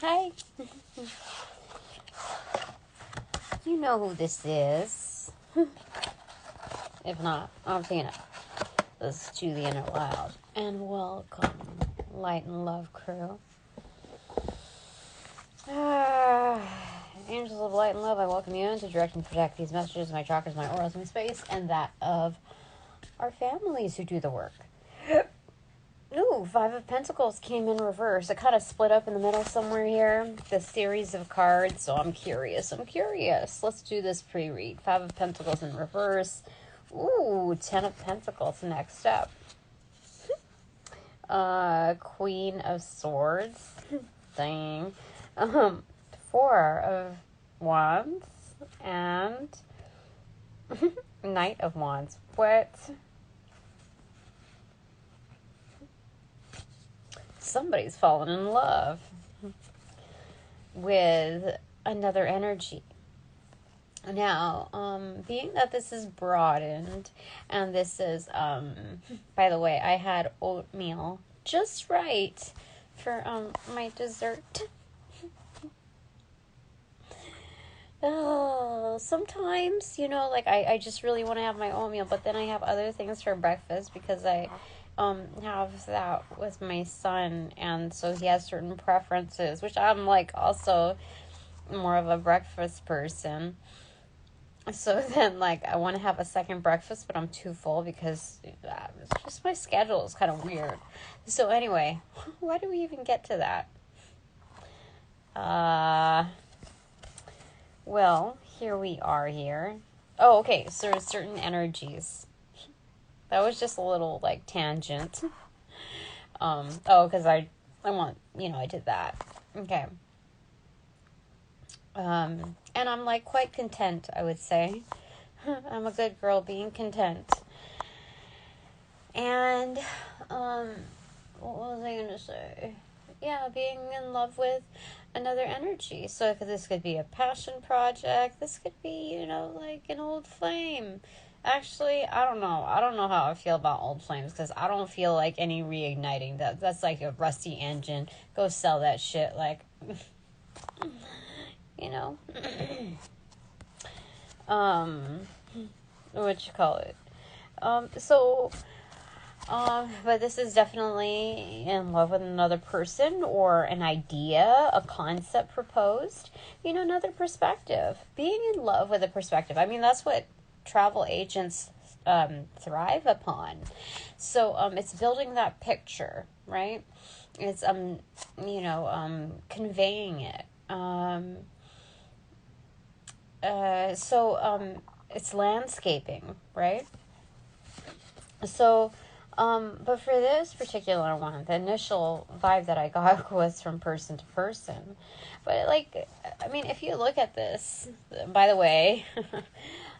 Hi. You know who this is. If not, I'm Tina. This is To the Inner Wild. And welcome, Light and Love crew. Angels of Light and Love, I welcome you in to direct and protect these messages, my chakras, my auras, my space, and that of our families who do the work. Ooh, Five of Pentacles came in reverse. It kind of split up in the middle somewhere here. The series of cards, so I'm curious. Let's do this pre-read. Five of Pentacles in reverse. Ooh, Ten of Pentacles next up. Queen of Swords. Dang. Four of Wands. And Knight of Wands. What? Somebody's fallen in love with another energy. Now, being that this is broadened, and this is, by the way, I had oatmeal just right for, my dessert. Oh, sometimes, like, I just really want to have my oatmeal, but then I have other things for breakfast because I have that with my son, and so he has certain preferences, which I'm like also more of a breakfast person. So then, like, I want to have a second breakfast, but I'm too full because it's just my schedule is kind of weird. So anyway, why do we even get to that? Well, here we are here. Oh, okay, so there's certain energies. That was just a little, like, tangent. Because I want, I did that. Okay. And I'm, like, quite content, I would say. I'm a good girl being content. And, what was I going to say? Yeah, being in love with another energy. So this could be a passion project. This could be, like an old flame. Actually, I don't know. I don't know how I feel about old flames because I don't feel like any reigniting. That's like a rusty engine. Go sell that shit. Like, what you call it? But this is definitely in love with another person or an idea, a concept proposed. Another perspective. Being in love with a perspective. I mean, that's what travel agents thrive upon. So it's building that picture, right? It's conveying it. It's landscaping, right? So but for this particular one, the initial vibe that I got was from person to person. But if you look at this, by the way,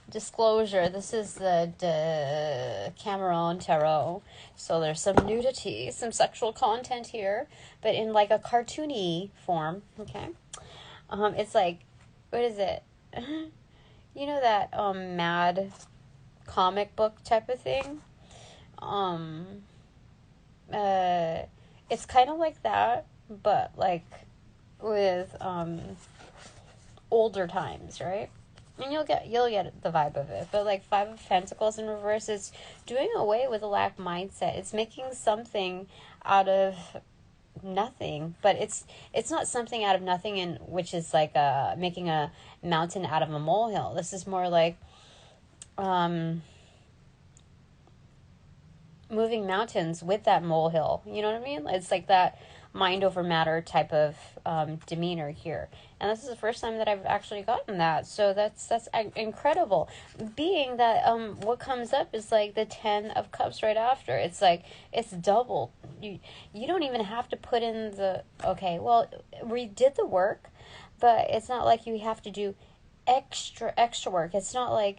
disclosure, this is the Cameron Tarot, so there's some nudity, some sexual content here, but in like a cartoony form, okay? It's like, what is it? That mad comic book type of thing? It's kind of like that, but like with older times, right? And you'll get the vibe of it. But like Five of Pentacles in reverse is doing away with a lack mindset. It's making something out of nothing, but it's not something out of nothing, and which is like making a mountain out of a molehill. This is more like moving mountains with that molehill. You know what I mean? It's like that mind over matter type of demeanor here. And this is the first time that I've actually gotten that. So that's incredible. Being that what comes up is like the 10 of Cups right after. It's like it's doubled. You don't even have to put in the we did the work, but it's not like you have to do extra work. It's not like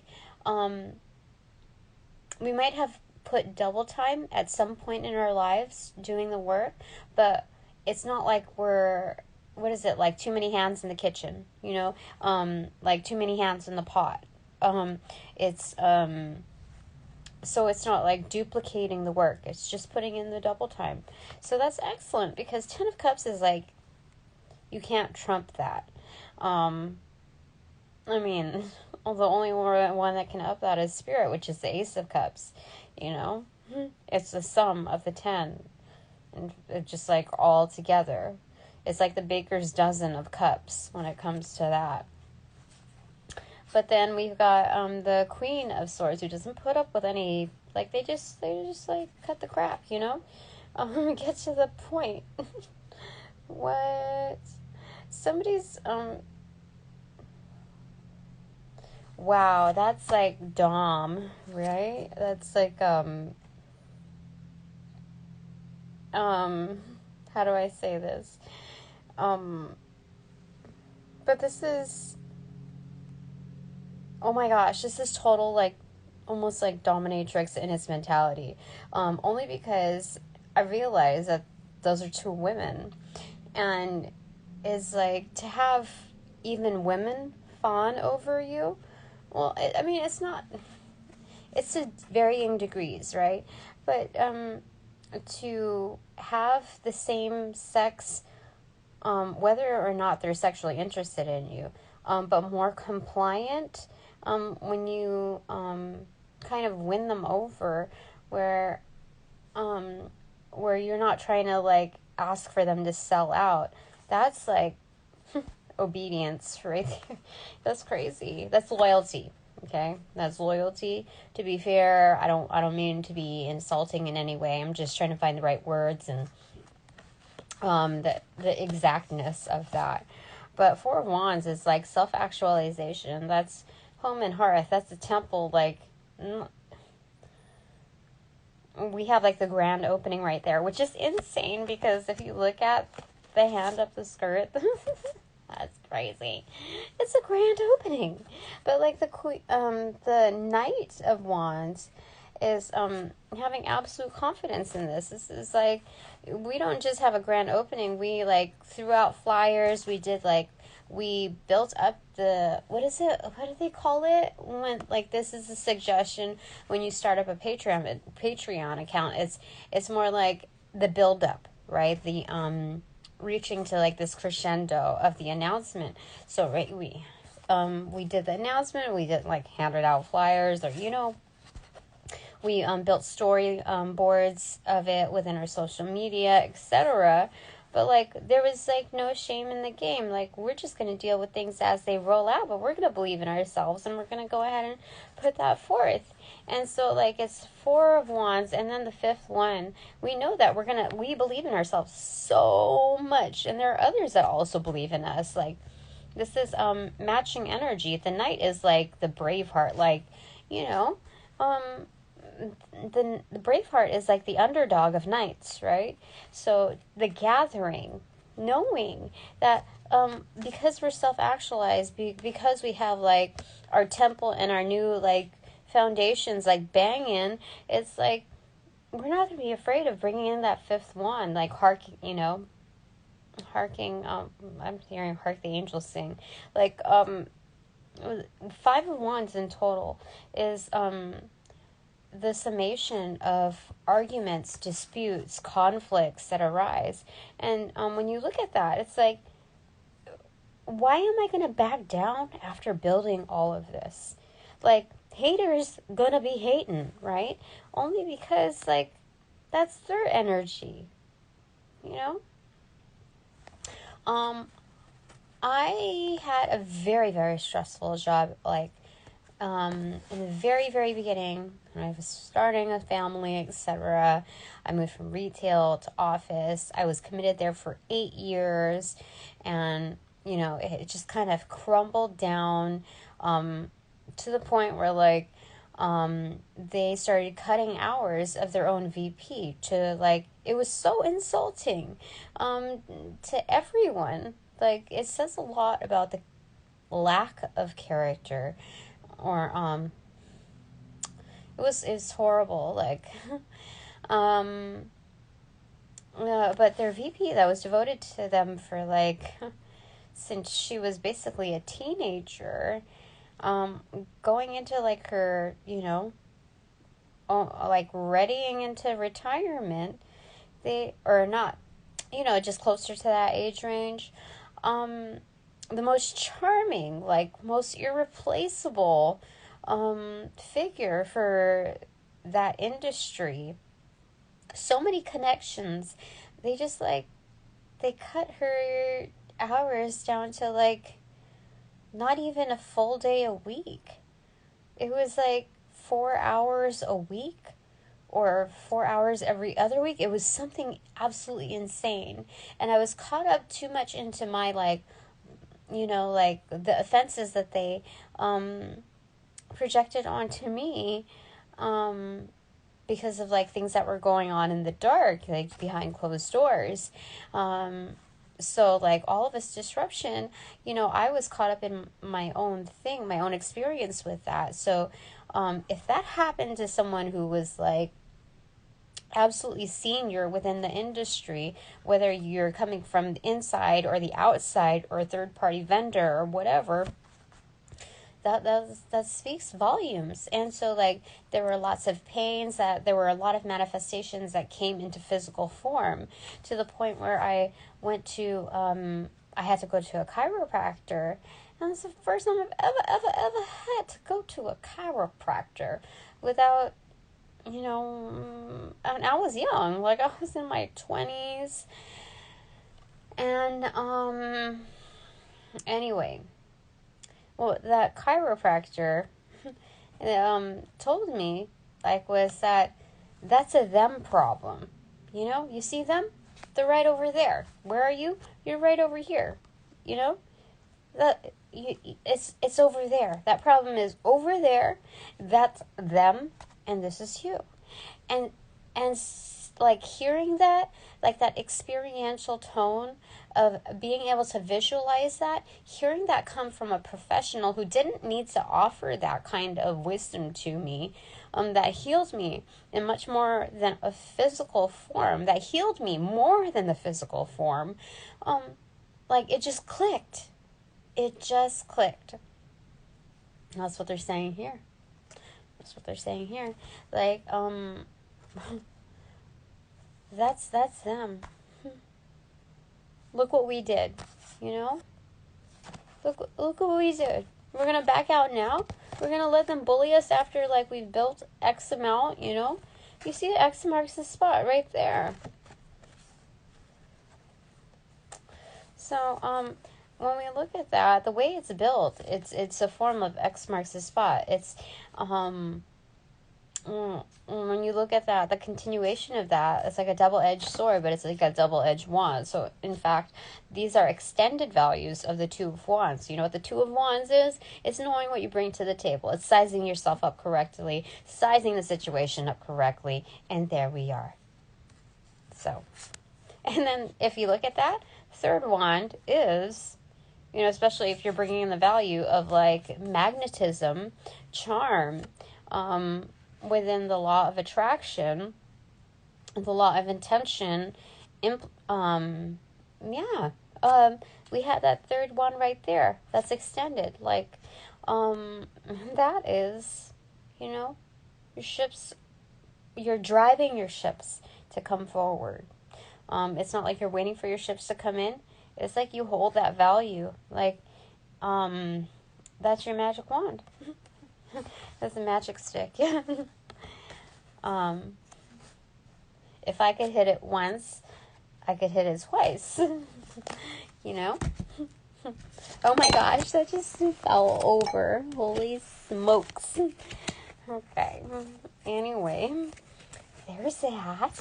we might have put double time at some point in our lives doing the work, but it's not like we're, what is it, like too many hands in the kitchen, like too many hands in the pot. So it's not like duplicating the work, it's just putting in the double time. So that's excellent, because 10 of Cups is like You can't trump that. I mean, the only one that can up that is Spirit, which is the Ace of Cups. You know, it's the sum of the 10, and it's just like all together. It's like the baker's dozen of cups when it comes to that. But then we've got the Queen of Swords, who doesn't put up with any, like, they just like cut the crap, you know? Get to the point. What? Somebody's wow, that's like Dom, right? That's like how do I say this? But this is, oh my gosh, this is total, like, almost like dominatrix in its mentality. Only because I realize that those are two women, and is like, to have even women fawn over you, well, I mean, it's not, it's to varying degrees, right? But to have the same sex, whether or not they're sexually interested in you, but more compliant, when you kind of win them over, where you're not trying to, like, ask for them to sell out. That's like obedience right there. That's crazy. That's loyalty. Okay, that's loyalty. To be fair, I don't mean to be insulting in any way. I'm just trying to find the right words and the exactness of that. But Four of Wands is like self-actualization. That's home and hearth. That's the temple. Like, we have like the grand opening right there, which is insane because if you look at the hand up the skirt, that's crazy. It's a grand opening. But like the Knight of Wands is having absolute confidence in this. This is like, we don't just have a grand opening. We like threw out flyers. We built up the, what do they call it? When, like, this is a suggestion when you start up a Patreon account. It's more like the build up, right? The reaching to like this crescendo of the announcement. So right, we did the announcement. We did like handed out flyers, or we built story boards of it within our social media, etc. But like, there was like no shame in the game. Like, we're just going to deal with things as they roll out, but we're going to believe in ourselves, and we're going to go ahead and put that forth. And so like, it's Four of Wands, and then the fifth one, we know that we believe in ourselves so much, and there are others that also believe in us. Like, this is matching energy. The Knight is like the Braveheart, like, the Braveheart is like the underdog of knights, right? So the gathering, knowing that because we're self-actualized, because we have like our temple and our new like foundations like banging, it's like we're not going to be afraid of bringing in that fifth one, like harking, I'm hearing hark the angels sing, like 5 of Wands in total is the summation of arguments, disputes, conflicts that arise. And when you look at that, it's like, why am I going to back down after building all of this? Like, haters gonna be hating, right? Only because, like, that's their energy, I had a very, very stressful job, like, in the very, very beginning, when I was starting a family, etc. I moved from retail to office. I was committed there for 8 years, and, it just kind of crumbled down, to the point where, like, they started cutting hours of their own VP to, like, it was so insulting, to everyone. Like, it says a lot about the lack of character, or it was horrible, like, but their VP that was devoted to them for, like, since she was basically a teenager, going into, like, her, like, readying into retirement, they, or not, just closer to that age range, the most charming, like most irreplaceable figure for that industry. So many connections. They just like, they cut her hours down to like not even a full day a week. It was like 4 hours a week or 4 hours every other week. It was something absolutely insane. And I was caught up too much into my like, like the offenses that they projected onto me because of like things that were going on in the dark, like behind closed doors. So like all of this disruption, I was caught up in my own thing, my own experience with that. So if that happened to someone who was like absolutely senior within the industry, whether you're coming from the inside or the outside or a third party vendor or whatever, that speaks volumes. And so like there were lots of pains, that there were a lot of manifestations that came into physical form, to the point where I went to I had to go to a chiropractor. And it's the first time I've ever had to go to a chiropractor without, and I was young, like I was in my 20s. And anyway, well, that chiropractor told me, like, was that that's a them problem. You see them? They're right over there. Where are you? You're right over here. It's over there. That problem is over there. That's them, and this is you. And like hearing that, like that experiential tone of being able to visualize that, hearing that come from a professional who didn't need to offer that kind of wisdom to me, that healed me in much more than a physical form, that healed me more than the physical form, like it just clicked. It just clicked. That's what they're saying here. Like, that's them. Look what we did, Look what we did. We're gonna back out now? We're gonna let them bully us after, like, we've built X amount, You see the X marks the spot right there. So, when we look at that, the way it's built, it's a form of X marks the spot. It's, when you look at that, the continuation of that, it's like a double-edged sword, but it's like a double-edged wand. So, in fact, these are extended values of the Two of Wands. You know what the Two of Wands is? It's knowing what you bring to the table. It's sizing yourself up correctly, sizing the situation up correctly, and there we are. So, and then if you look at that, third wand is, especially if you're bringing in the value of like magnetism, charm, within the law of attraction, the law of intention, we had that third one right there. That's extended. Like, that is, your ships, you're driving your ships to come forward. It's not like you're waiting for your ships to come in. It's like you hold that value. Like, that's your magic wand. That's a magic stick. If I could hit it once, I could hit it twice. Oh my gosh, that just fell over. Holy smokes. Okay. Anyway, there's that.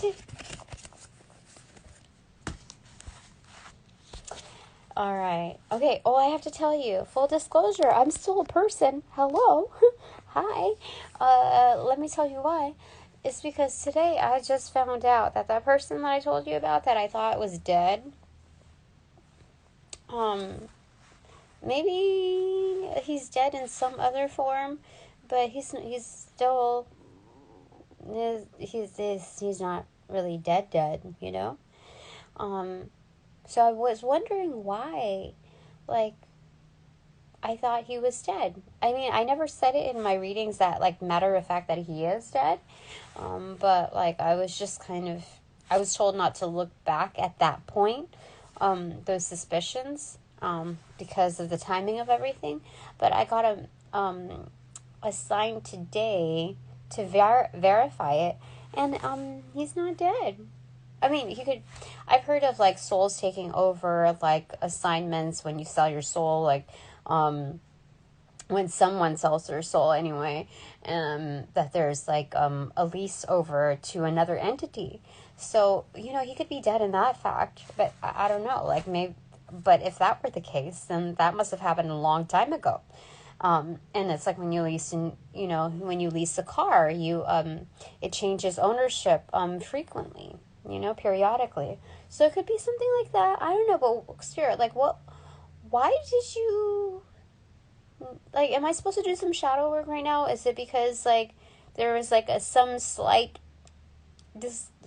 All right. Okay. Oh, I have to tell you, full disclosure, I'm still a person. Hello. Hi. Let me tell you why. It's because today I just found out that person that I told you about that I thought was dead, maybe he's dead in some other form, but he's still, he's not really dead, So I was wondering why, like, I thought he was dead. I mean, I never said it in my readings that, like, matter of fact that he is dead. But, like, I was just I was told not to look back at that point, those suspicions. because of the timing of everything. But I got a sign today to verify it, and he's not dead. I mean, I've heard of like souls taking over like assignments when you sell your soul, like when someone sells their soul anyway, that there's like a lease over to another entity. So, he could be dead in that fact, but I don't know, like maybe, but if that were the case, then that must have happened a long time ago. And it's like when you lease when you lease a car, it changes ownership, frequently, periodically. So it could be something like that. I don't know, but Spirit, like why did you, like, am I supposed to do some shadow work right now? Is it because like there was like some slight,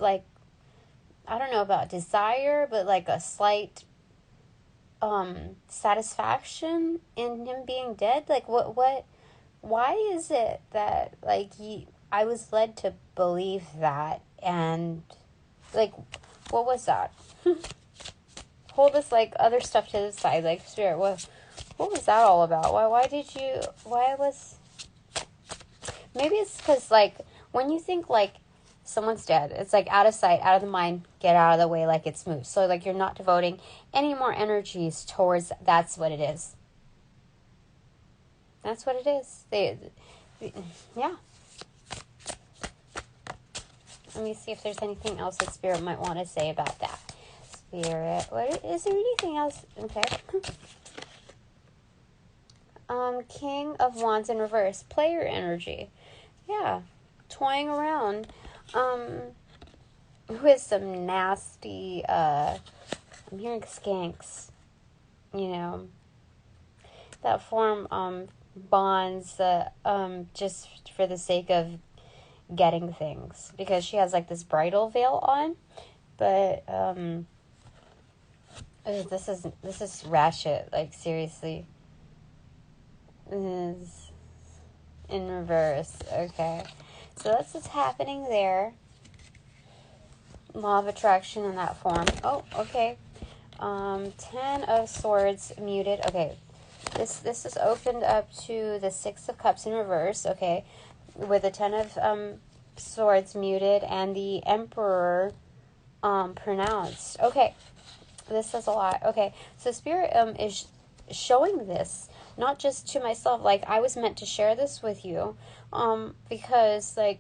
like, I don't know about desire, but like a slight satisfaction in him being dead? Like why is it that like I was led to believe that? And like, what was that? Hold this like other stuff to the side, like, Spirit, what was that all about? Maybe it's because like when you think like someone's dead, it's like out of sight, out of the mind, get out of the way, like it's moved. So like you're not devoting any more energies towards, that's what it is. That's what it is. Yeah. Let me see if there's anything else that Spirit might want to say about that. Spirit, is there anything else? Okay. King of Wands in reverse, player energy. Yeah. Toying around. With some nasty, I'm hearing skanks, that form, bonds, just for the sake of getting things, because she has like this bridal veil on, but, this is ratchet, like seriously. This is in reverse. Okay. So that's what's happening there. Law of attraction in that form. Oh, okay. 10 of Swords muted. Okay. This is opened up to the 6 of Cups in reverse. Okay. With the 10 of Swords muted and the Emperor pronounced. Okay. This says a lot. Okay. So Spirit is showing this, not just to myself, like I was meant to share this with you, because like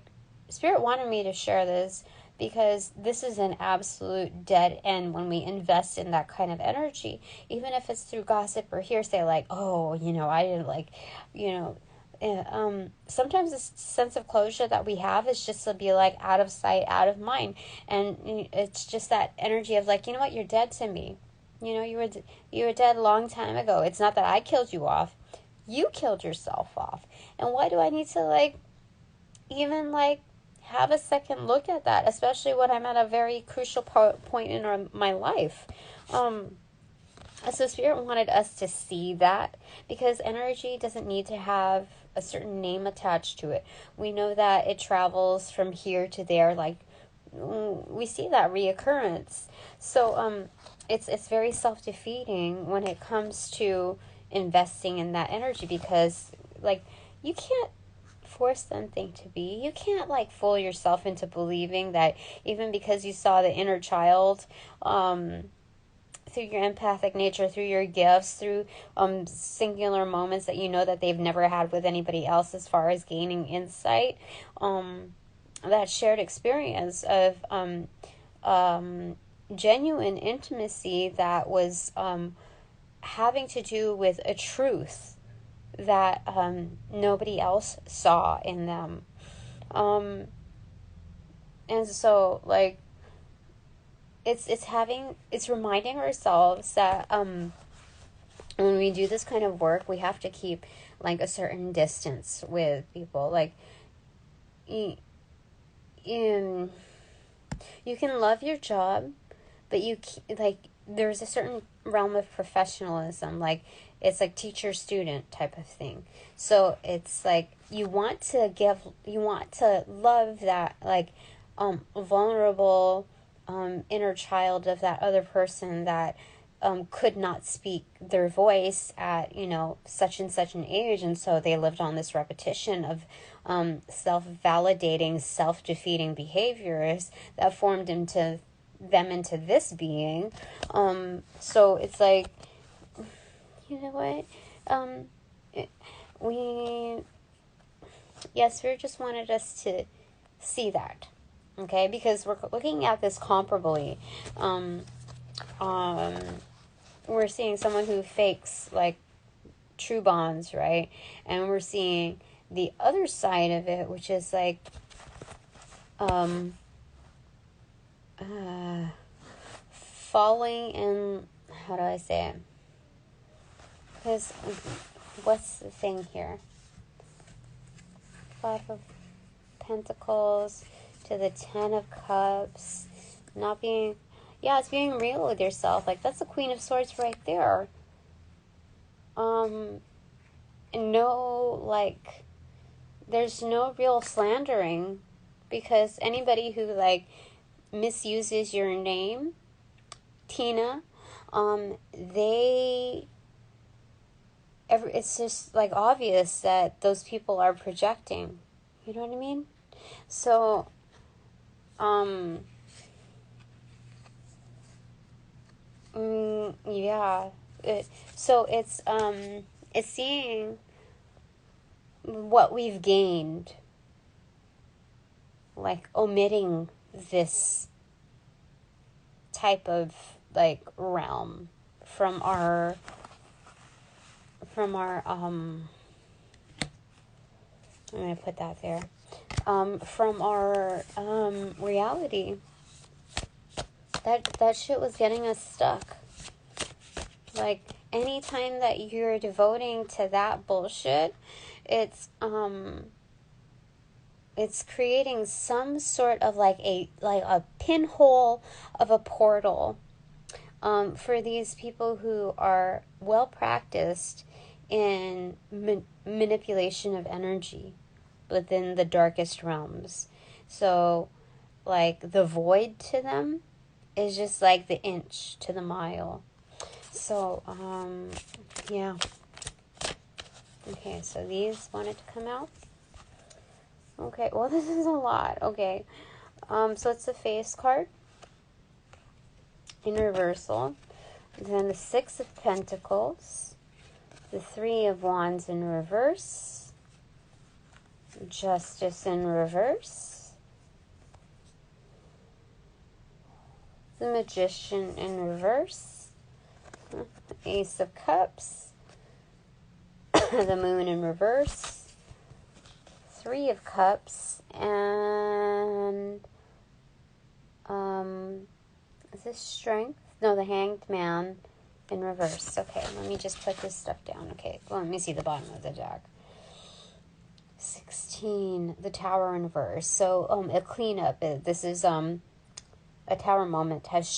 Spirit wanted me to share this, because this is an absolute dead end when we invest in that kind of energy, even if it's through gossip or hearsay, like, oh, I didn't like, sometimes this sense of closure that we have is just to be like out of sight, out of mind, and it's just that energy of like, you know what, you're dead to me. You were dead a long time ago. It's not that I killed you off. You killed yourself off. And why do I need to, like, even, like, have a second look at that, especially when I'm at a very crucial point in my life? So Spirit wanted us to see that, because energy doesn't need to have a certain name attached to it. We know that it travels from here to there, like, we see that reoccurrence. So, it's very self-defeating when it comes to investing in that energy, because like you can't force something to be. You can't like fool yourself into believing that even because you saw the inner child, through your empathic nature, through your gifts, through singular moments that that they've never had with anybody else, as far as gaining insight, that shared experience of genuine intimacy that was having to do with a truth that nobody else saw in them. And so like it's reminding ourselves that when we do this kind of work, we have to keep like a certain distance with people. Like you can love your job, but there's a certain realm of professionalism, like it's like teacher-student type of thing. So it's like you want to love that like vulnerable inner child of that other person that could not speak their voice at, such and such an age. And so they lived on this repetition of self-validating, self-defeating behaviors that formed into this being. So it's like, you know what? Spirit just wanted us to see that. Okay? Because we're looking at this comparably. We're seeing someone who fakes like true bonds, right? And we're seeing the other side of it, which is like falling in, how do I say it? Because what's the thing here? Five of Pentacles to the Ten of Cups, not being, it's being real with yourself. Like, that's the Queen of Swords right there. There's no real slandering, because anybody who, like, misuses your name, Tina, it's just, like, obvious that those people are projecting. You know what I mean? So, so it's seeing what we've gained, like omitting this type of like realm from our I'm gonna put that there, from our reality. That shit was getting us stuck. Like, anytime that you're devoting to that bullshit, it's creating some sort of like a pinhole of a portal for these people who are well practiced in manipulation of energy within the darkest realms. So, like, the void to them is just like the inch to the mile. So, yeah. Okay, so these wanted to come out. Okay, well, this is a lot. Okay, so it's the Face card in reversal. Then the Six of Pentacles, the Three of Wands in reverse, Justice in reverse, the Magician in reverse, Ace of Cups, the Moon in reverse, Three of Cups, and is this Strength? No, the Hanged Man in reverse. Okay, let me just put this stuff down. Okay, well, let me see the bottom of the deck. 16, the Tower in reverse. So, a cleanup. This is, a Tower moment has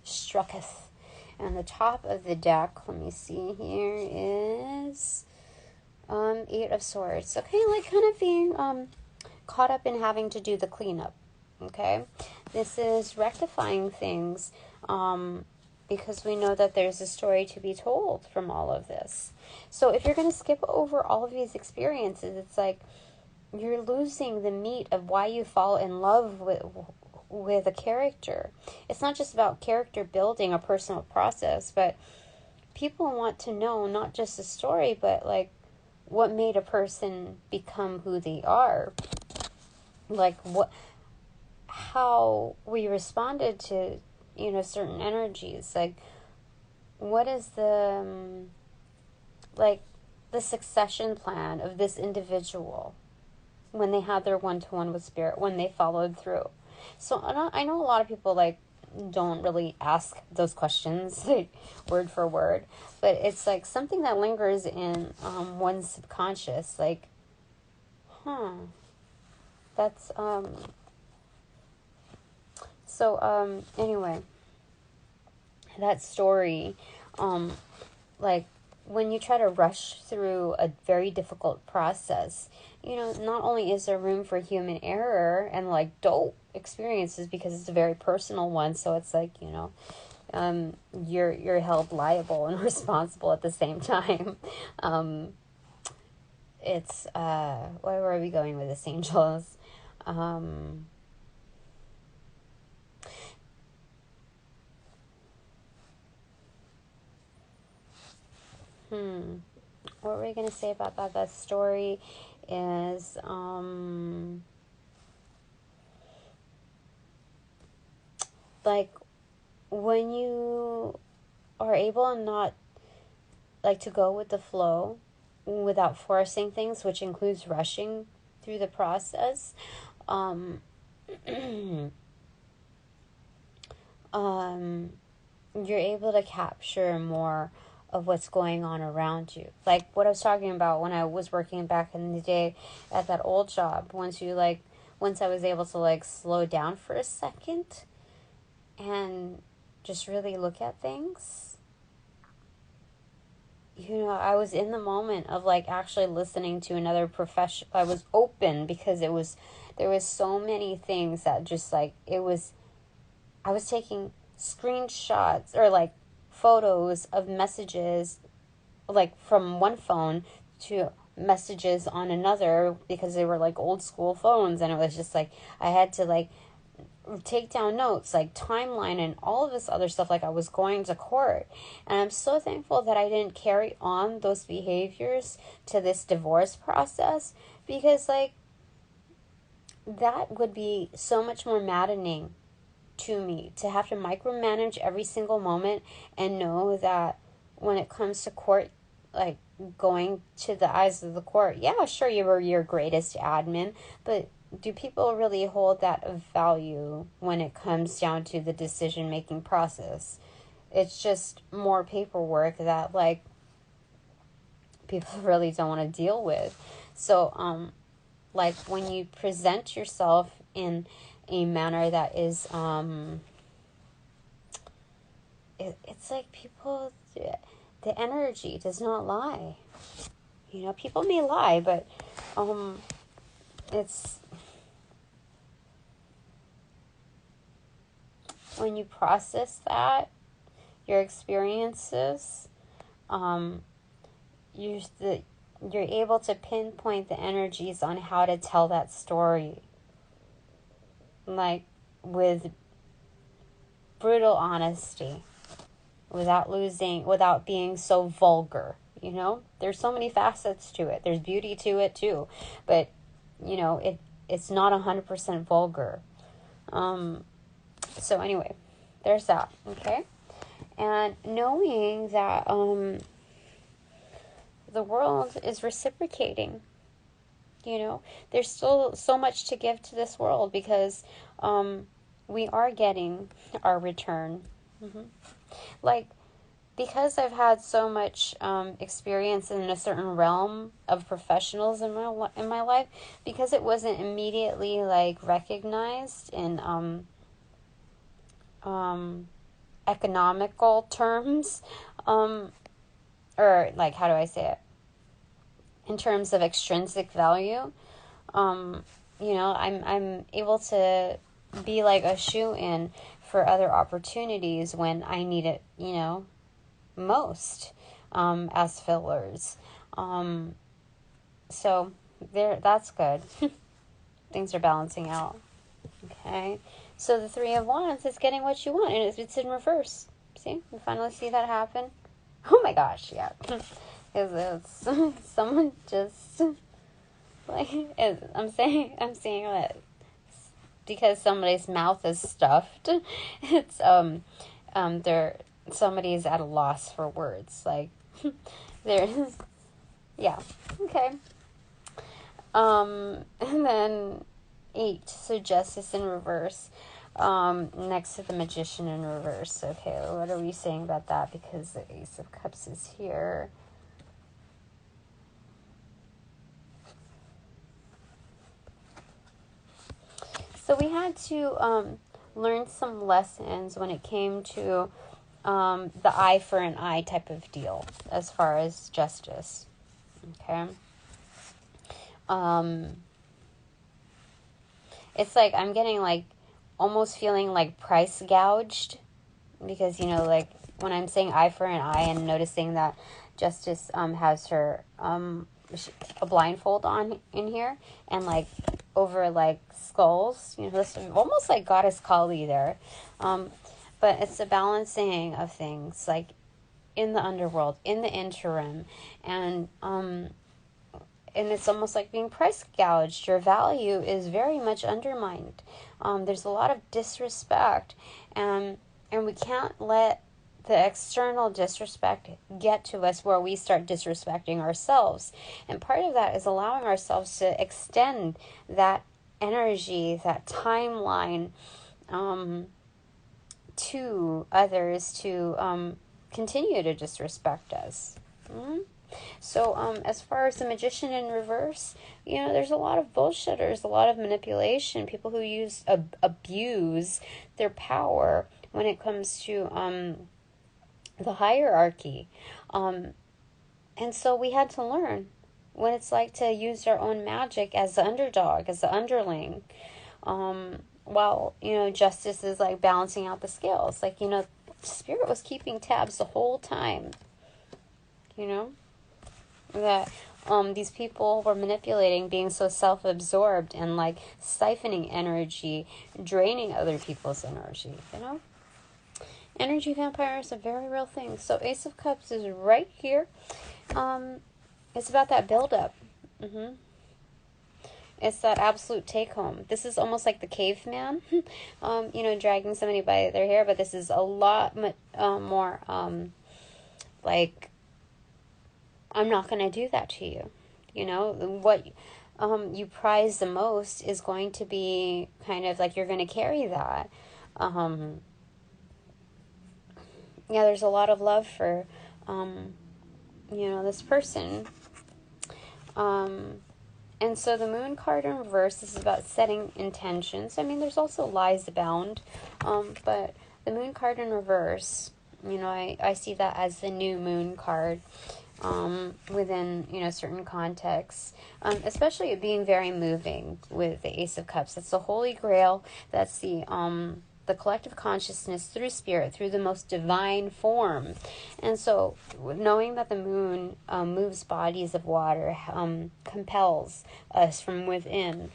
strucketh. And the top of the deck, let me see here, is Eight of Swords. Okay, like kind of being caught up in having to do the cleanup. Okay, this is rectifying things because we know that there's a story to be told from all of this. So if you're going to skip over all of these experiences, it's like you're losing the meat of why you fall in love with a character. It's not just about character building, a personal process, but people want to know not just the story, but like what made a person become who they are. Like how we responded to, certain energies. Like, what is the succession plan of this individual when they had their one-to-one with spirit, when they followed through. So I know a lot of people like don't really ask those questions like word for word, but it's like something that lingers in one's subconscious. Like, that's so anyway, that story, like when you try to rush through a very difficult process, not only is there room for human error and like dope experiences because it's a very personal one, so it's like, you're held liable and responsible at the same time. It's where were we going with this, angels? What were we gonna say about that? That story is like when you are able not like to go with the flow without forcing things, which includes rushing through the process, you're able to capture more of what's going on around you. Like what I was talking about when I was working back in the day at that old job. Once I was able to like slow down for a second and just really look at things, you know, I was in the moment of like actually listening to another profession. I was open because there was so many things that just like I was taking screenshots or like photos of messages like from one phone to messages on another because they were like old school phones, and it was just like I had to like take down notes, like timeline and all of this other stuff, like I was going to court. And I'm so thankful that I didn't carry on those behaviors to this divorce process, because like that would be so much more maddening to me to have to micromanage every single moment and know that when it comes to court, like going to the eyes of the court, yeah, sure, you were your greatest admin, but do people really hold that of value when it comes down to the decision-making process? It's just more paperwork that like people really don't want to deal with. So like when you present yourself in a manner that is it's like people, the energy does not lie. You know, people may lie, but it's when you process that, your experiences, you're able to pinpoint the energies on how to tell that story, like with brutal honesty, without being so vulgar. You know, there's so many facets to it. There's beauty to it too, but you know, it's not 100% vulgar. So anyway, there's that. Okay, and knowing that the world is reciprocating. You know, there's still so much to give to this world because we are getting our return. Like, because I've had so much experience in a certain realm of professionals in my life, because it wasn't immediately like recognized in economical terms, or like, how do I say it? In terms of extrinsic value, you know, I'm able to be like a shoe-in for other opportunities when I need it, you know, most, as fillers. So that's good. Things are balancing out. Okay. So the Three of Wands is getting what you want, and it's in reverse. See? We finally see that happen. Oh my gosh, yeah. It's someone just like I'm saying that because somebody's mouth is stuffed. It's somebody's at a loss for words. Like they're yeah, okay. And then 8, so Justice in reverse. Next to the Magician in reverse. Okay, what are we saying about that? Because the Ace of Cups is here. So we had to learn some lessons when it came to the eye for an eye type of deal as far as justice. Okay. It's like I'm getting like almost feeling like price gouged because, you know, like, when I'm saying eye for an eye and noticing that Justice has her a blindfold on in here, and like over like skulls, you know, this almost like goddess Kali there, but it's a balancing of things like in the underworld, in the interim, and it's almost like being price gouged. Your value is very much undermined. There's a lot of disrespect, and we can't let the external disrespect get to us where we start disrespecting ourselves. And part of that is allowing ourselves to extend that energy, that timeline, to others to continue to disrespect us. Mm-hmm. So as far as the magician in reverse, you know, there's a lot of bullshitters, a lot of manipulation, people who abuse their power when it comes to the hierarchy. And so we had to learn what it's like to use our own magic as the underdog, as the underling, while, you know, Justice is like balancing out the scales. Like, you know, Spirit was keeping tabs the whole time, you know, that these people were manipulating, being so self-absorbed and like siphoning energy, draining other people's energy, you know. Energy vampire is a very real thing. So Ace of Cups is right here. It's about that buildup. Mm-hmm. It's that absolute take-home. This is almost like the caveman, you know, dragging somebody by their hair, but this is a lot more like, I'm not going to do that to you. You know, what you prize the most is going to be kind of like you're going to carry that. Yeah, there's a lot of love for, you know, this person. And so the Moon card in reverse, this is about setting intentions. I mean, there's also lies abound, but the Moon card in reverse, you know, I see that as the new Moon card within, you know, certain contexts, especially it being very moving with the Ace of Cups. That's the Holy Grail. That's the collective consciousness through spirit, through the most divine form. And so knowing that the moon moves bodies of water, compels us from within,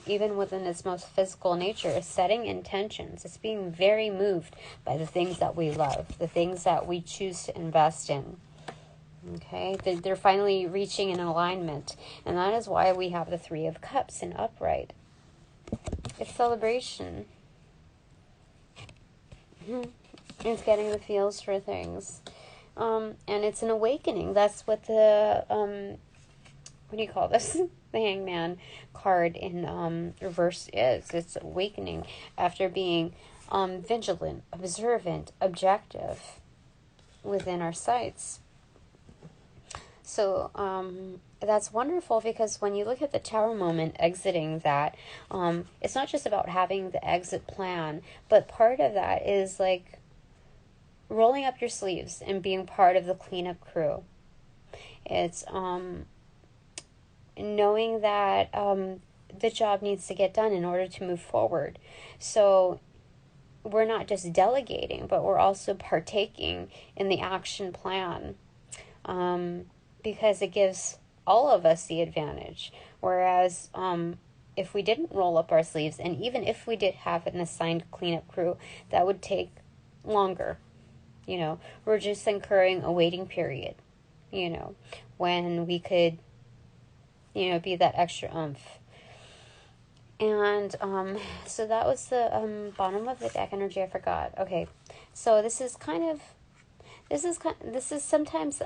even within its most physical nature, is setting intentions. It's being very moved by the things that we love, the things that we choose to invest in. Okay, they're finally reaching an alignment, and that is why we have the Three of Cups in upright. It's celebration. It's getting the feels for things, and it's an awakening. That's what the what do you call this? The Hangman card in reverse is. It's awakening after being vigilant, observant, objective within our sights. So that's wonderful, because when you look at the Tower moment, exiting that, it's not just about having the exit plan, but part of that is like rolling up your sleeves and being part of the cleanup crew. It's knowing that the job needs to get done in order to move forward. So we're not just delegating, but we're also partaking in the action plan. Because it gives all of us the advantage. Whereas if we didn't roll up our sleeves, and even if we did have an assigned cleanup crew, that would take longer. You know, we're just incurring a waiting period, you know, when we could, you know, be that extra oomph. And so that was the bottom of the deck energy. I forgot. Okay, so this is sometimes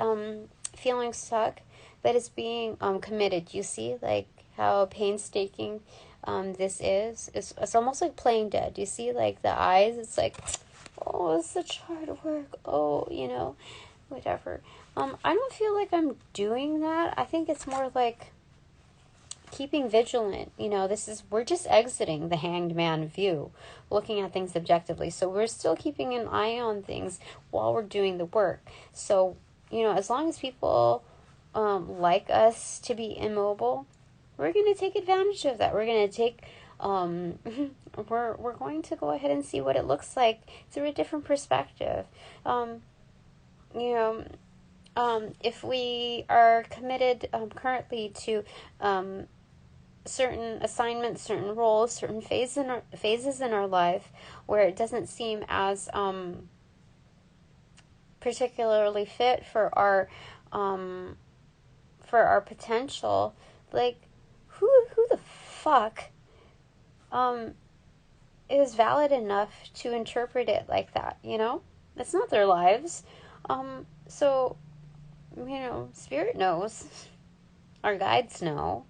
feeling stuck, but it's being committed. You see, like how painstaking this is. It's almost like playing dead. You see, like the eyes. It's like, oh, it's such hard work. Oh, you know, whatever. I don't feel like I'm doing that. I think it's more like keeping vigilant. You know, we're just exiting the hanged man view, looking at things objectively. So we're still keeping an eye on things while we're doing the work. So, you know, as long as people like us to be immobile, we're going to take advantage of that. We're going to take we're going to go ahead and see what it looks like through a different perspective. You know, if we are committed currently to certain assignments, certain roles, certain phases in our life where it doesn't seem as particularly fit for our potential, like who the fuck is valid enough to interpret it like that, you know? It's not their lives. So, you know, Spirit knows. Our guides know.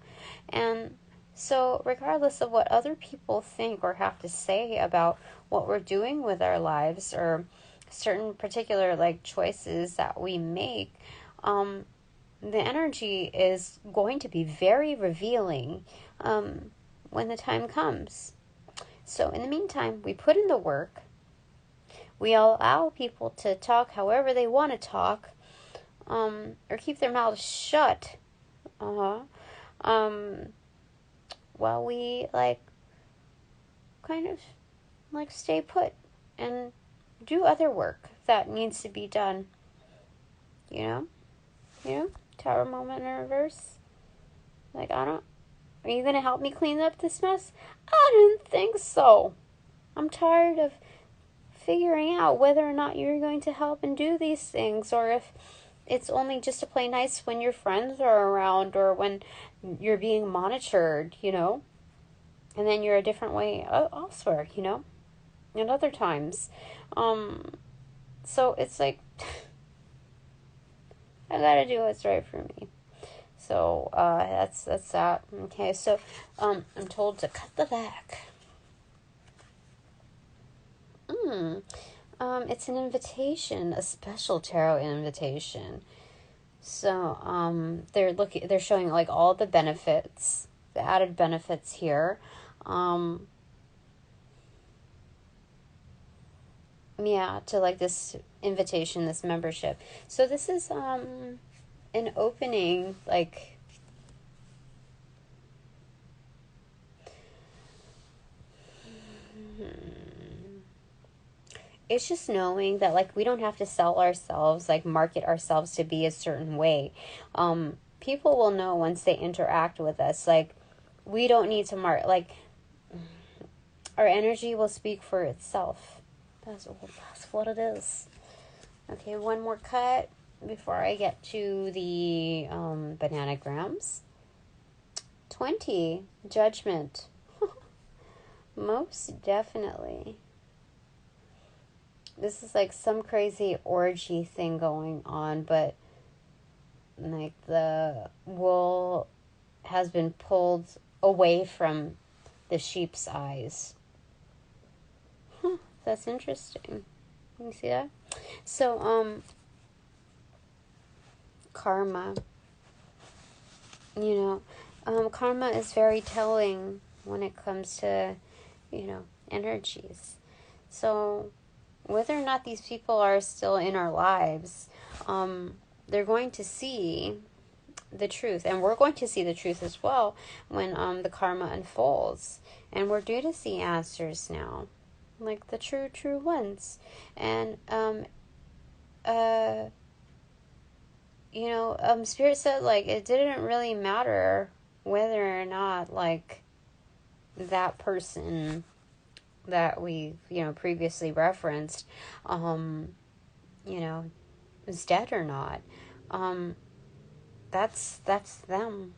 And so, regardless of what other people think or have to say about what we're doing with our lives or certain particular, like, choices that we make, the energy is going to be very revealing when the time comes. So, in the meantime, we put in the work. We allow people to talk however they want to talk, or keep their mouths shut, while we, like, kind of, like, stay put and do other work that needs to be done, you know? Tower moment in reverse. Like, are you going to help me clean up this mess? I didn't think so. I'm tired of figuring out whether or not you're going to help and do these things, or if it's only just to play nice when your friends are around or when you're being monitored, you know? And then you're a different way elsewhere, you know? And other times. So it's like, I gotta do what's right for me. So, that's that. Okay, so, I'm told to cut the back. It's an invitation, a special tarot invitation. So, they're showing, like, all the benefits, the added benefits here. Yeah, to, like, this invitation, this membership. So this is, an opening, like, it's just knowing that, like, we don't have to sell ourselves, like, market ourselves to be a certain way. People will know once they interact with us, like, we don't need to like, our energy will speak for itself. That's what it is. Okay, one more cut before I get to the bananagrams. 20, judgment. Most definitely. This is like some crazy orgy thing going on, but like the wool has been pulled away from the sheep's eyes. That's interesting. You see that? So, karma. You know, karma is very telling when it comes to, you know, energies. So, whether or not these people are still in our lives, they're going to see the truth. And we're going to see the truth as well when the karma unfolds. And we're due to see answers now. Like the true ones. And, you know, Spirit said, like, it didn't really matter whether or not, like, that person that we, you know, previously referenced, you know, is dead or not. That's them.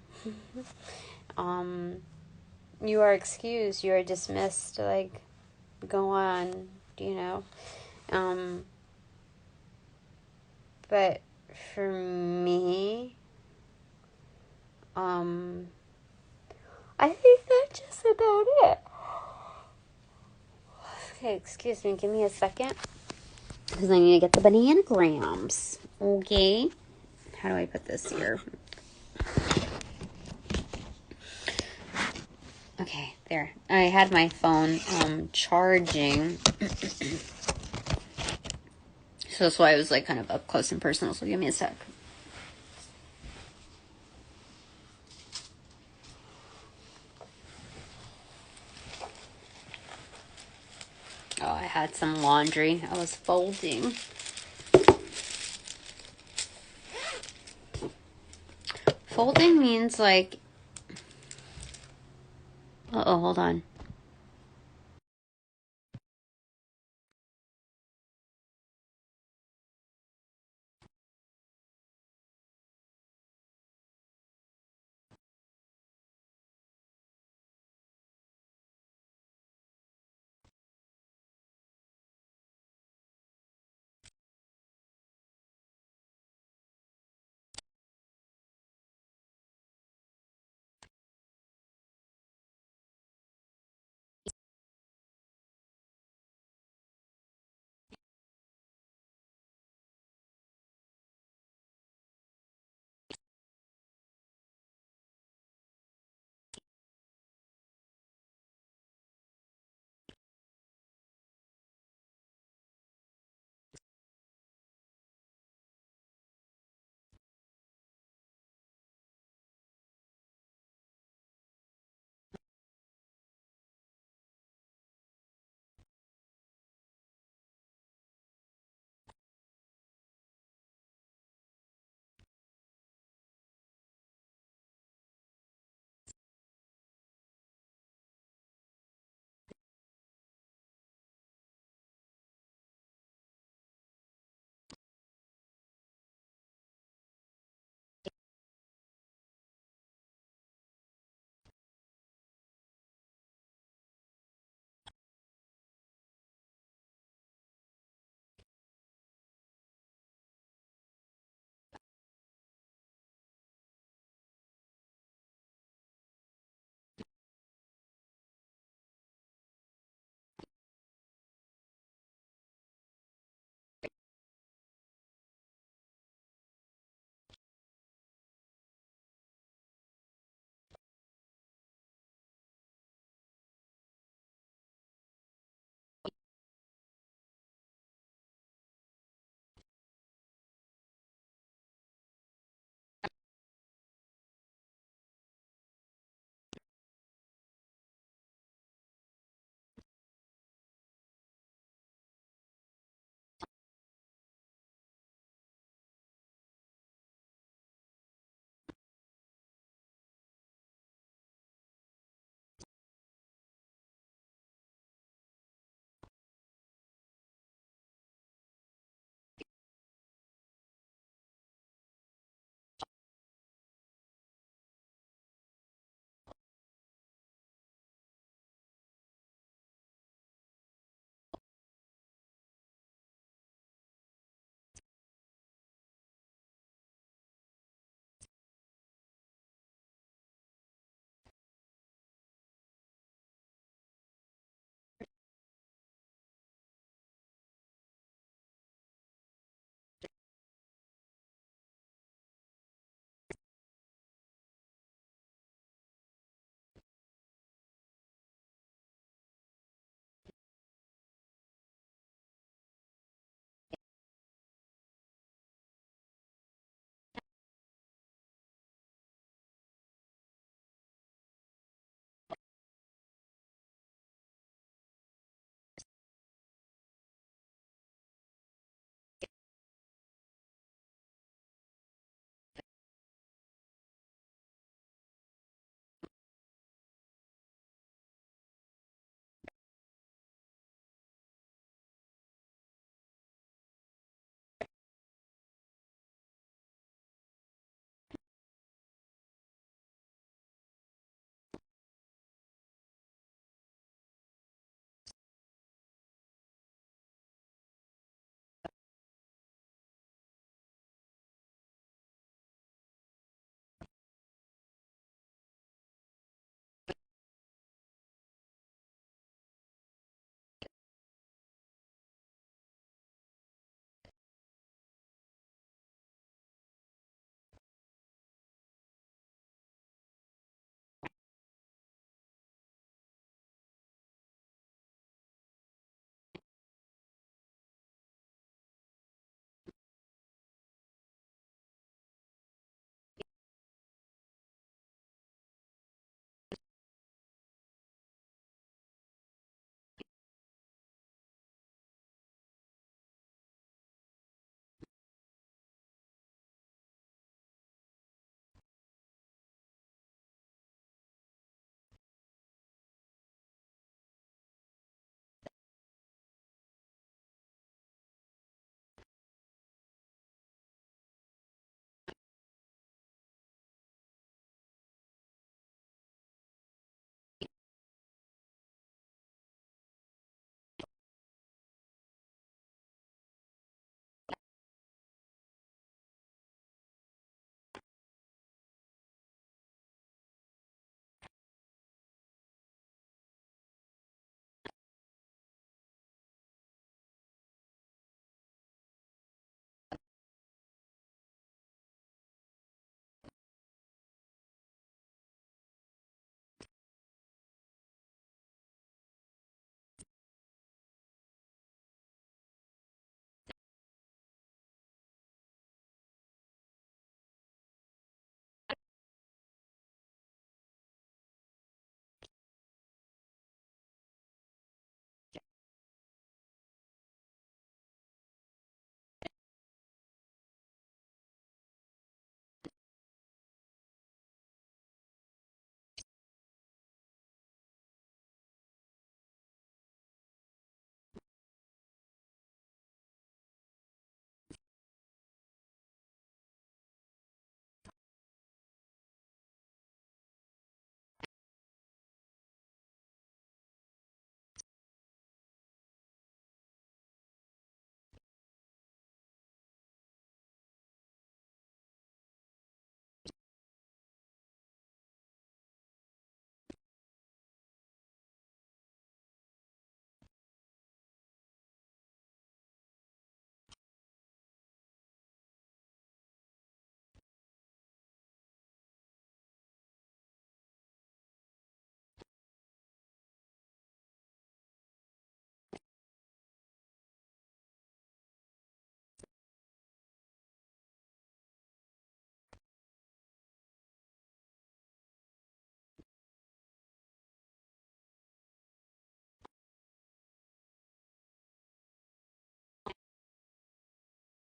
You are excused, you are dismissed, like, go on, you know. But for me, I think that's just about it. Okay, excuse me, give me a second, because I need to get the bananagrams. Okay, how do I put this here? Okay, there. I had my phone charging, so that's why I was like kind of up close and personal. So give me a sec. had some laundry I was folding. Folding means like... Uh-oh, hold on.